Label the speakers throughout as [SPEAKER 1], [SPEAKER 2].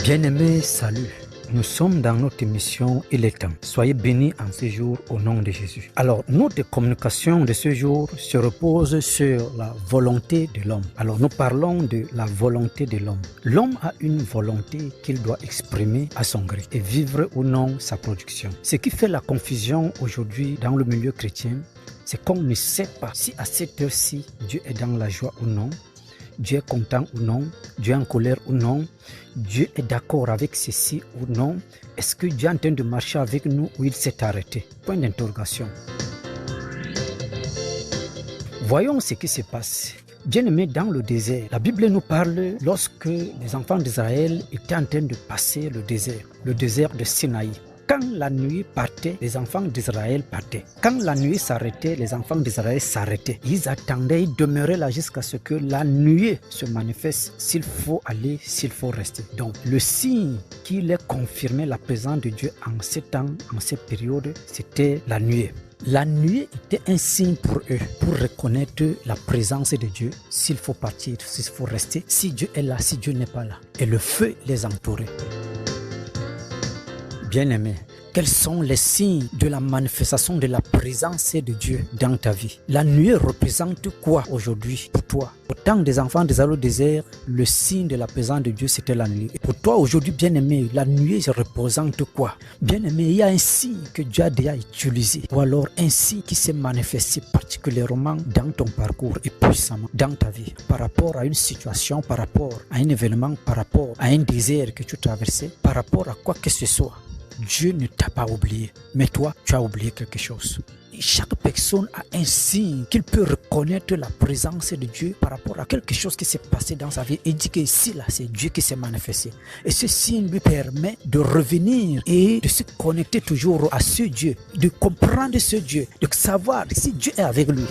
[SPEAKER 1] Bien-aimés, salut. Nous sommes dans notre émission Il est temps. Soyez bénis en ce jour au nom de Jésus. Alors, notre communication de ce jour se repose sur la volonté de l'homme. Alors, nous parlons de la volonté de l'homme. L'homme a une volonté qu'il doit exprimer à son gré et vivre ou non sa production. Ce qui fait la confusion aujourd'hui dans le milieu chrétien, c'est qu'on ne sait pas si à cette heure-ci, Dieu est dans la joie ou non. Dieu est content ou non, Dieu est en colère ou non, Dieu est d'accord avec ceci ou non, est-ce que Dieu est en train de marcher avec nous ou il s'est arrêté? Point d'interrogation. Voyons ce qui se passe. Bien-aimé, dans le désert, la Bible nous parle lorsque les enfants d'Israël étaient en train de passer le désert de Sinaï. Quand la nuit partait, les enfants d'Israël partaient. Quand la nuit s'arrêtait, les enfants d'Israël s'arrêtaient. Ils attendaient, ils demeuraient là jusqu'à ce que la nuit se manifeste, s'il faut aller, s'il faut rester. Donc, le signe qui les confirmait la présence de Dieu en ces temps, en cette période, c'était la nuée. La nuée était un signe pour eux, pour reconnaître la présence de Dieu, s'il faut partir, s'il faut rester, si Dieu est là, si Dieu n'est pas là. Et le feu les entourait. Bien-aimé, quels sont les signes de la manifestation de la présence de Dieu dans ta vie? La nuée représente quoi aujourd'hui pour toi? Au temps des enfants d'Israël au désert, le signe de la présence de Dieu, c'était la nuée. Et pour toi aujourd'hui, bien-aimé, la nuée représente quoi? Bien-aimé, il y a un signe que Dieu a déjà utilisé, ou alors un signe qui s'est manifesté particulièrement dans ton parcours et puissamment dans ta vie, par rapport à une situation, par rapport à un événement, par rapport à un désert que tu traversais, par rapport à quoi que ce soit. Dieu ne t'a pas oublié, mais toi, tu as oublié quelque chose. Et chaque personne a un signe qu'il peut reconnaître la présence de Dieu par rapport à quelque chose qui s'est passé dans sa vie et dit que ici, là, c'est Dieu qui s'est manifesté. Et ce signe lui permet de revenir et de se connecter toujours à ce Dieu, de comprendre ce Dieu, de savoir si Dieu est avec lui.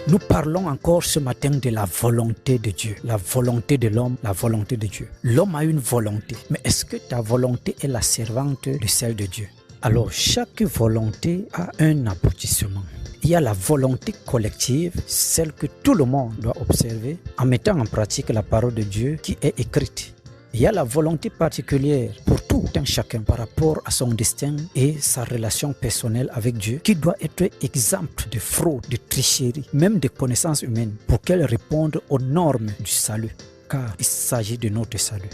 [SPEAKER 1] Nous parlons encore ce matin de la volonté de Dieu, la volonté de l'homme, la volonté de Dieu. L'homme a une volonté, mais est-ce que ta volonté est la servante de celle de Dieu? Alors, chaque volonté a un aboutissement. Il y a la volonté collective, celle que tout le monde doit observer en mettant en pratique la parole de Dieu qui est écrite. Il y a la volonté particulière pour tout un chacun par rapport à son destin et sa relation personnelle avec Dieu qui doit être exempte de fraude, de tricherie, même de connaissances humaines pour qu'elle réponde aux normes du salut, car il s'agit de notre salut.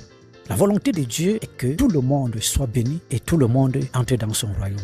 [SPEAKER 1] La volonté de Dieu est que tout le monde soit béni et tout le monde entre dans son royaume.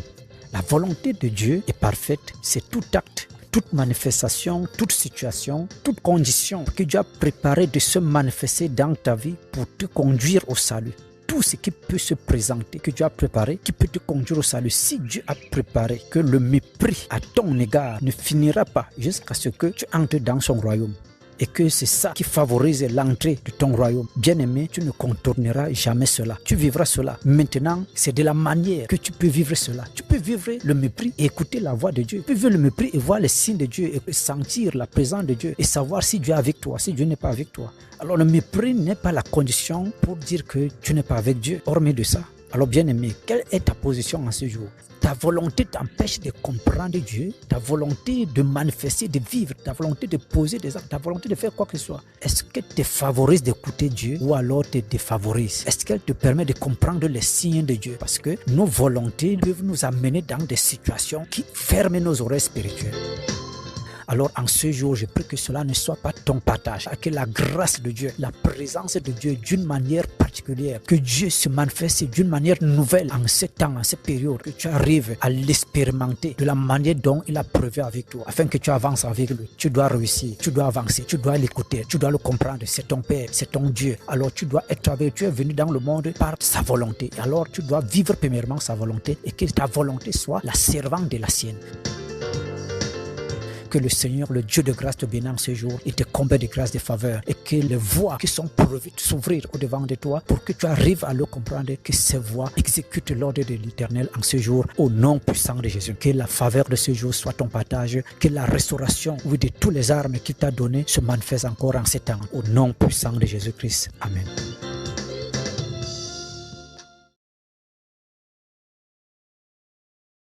[SPEAKER 1] La volonté de Dieu est parfaite, c'est tout acte, toute manifestation, toute situation, toute condition que Dieu a préparé de se manifester dans ta vie pour te conduire au salut. Tout ce qui peut se présenter, que Dieu a préparé, qui peut te conduire au salut. Si Dieu a préparé que le mépris à ton égard ne finira pas jusqu'à ce que tu entres dans son royaume, et que c'est ça qui favorise l'entrée de ton royaume. Bien-aimé, tu ne contourneras jamais cela. Tu vivras cela. Maintenant, c'est de la manière que tu peux vivre cela. Tu peux vivre le mépris et écouter la voix de Dieu. Tu peux vivre le mépris et voir les signes de Dieu et sentir la présence de Dieu et savoir si Dieu est avec toi, si Dieu n'est pas avec toi. Alors le mépris n'est pas la condition pour dire que tu n'es pas avec Dieu. Hormis de ça, alors bien-aimé, quelle est ta position en ce jour? Ta volonté t'empêche de comprendre Dieu, ta volonté de manifester, de vivre, ta volonté de poser des actes, ta volonté de faire quoi que ce soit. Est-ce qu'elle te favorise d'écouter Dieu ou alors te défavorise? Est-ce qu'elle te permet de comprendre les signes de Dieu? Parce que nos volontés peuvent nous amener dans des situations qui ferment nos oreilles spirituelles. Alors en ce jour, je prie que cela ne soit pas ton partage, que la grâce de Dieu, la présence de Dieu d'une manière particulière, que Dieu se manifeste d'une manière nouvelle en ce temps, en cette période, que tu arrives à l'expérimenter de la manière dont il a prévu avec toi, afin que tu avances avec lui. Tu dois réussir, tu dois avancer, tu dois l'écouter, tu dois le comprendre, c'est ton Père, c'est ton Dieu. Alors tu dois être avec, tu es venu dans le monde par sa volonté. Alors tu dois vivre premièrement sa volonté et que ta volonté soit la servante de la sienne. Que le Seigneur, le Dieu de grâce, te bénisse en ce jour et te comble de grâce, de faveur, et que les voies qui sont prévues s'ouvrir au-devant de toi pour que tu arrives à le comprendre, que ces voies exécutent l'ordre de l'Éternel en ce jour au nom puissant de Jésus. Que la faveur de ce jour soit ton partage, que la restauration de toutes les armes qu'il t'a données se manifeste encore en ces temps au nom puissant de Jésus-Christ. Amen.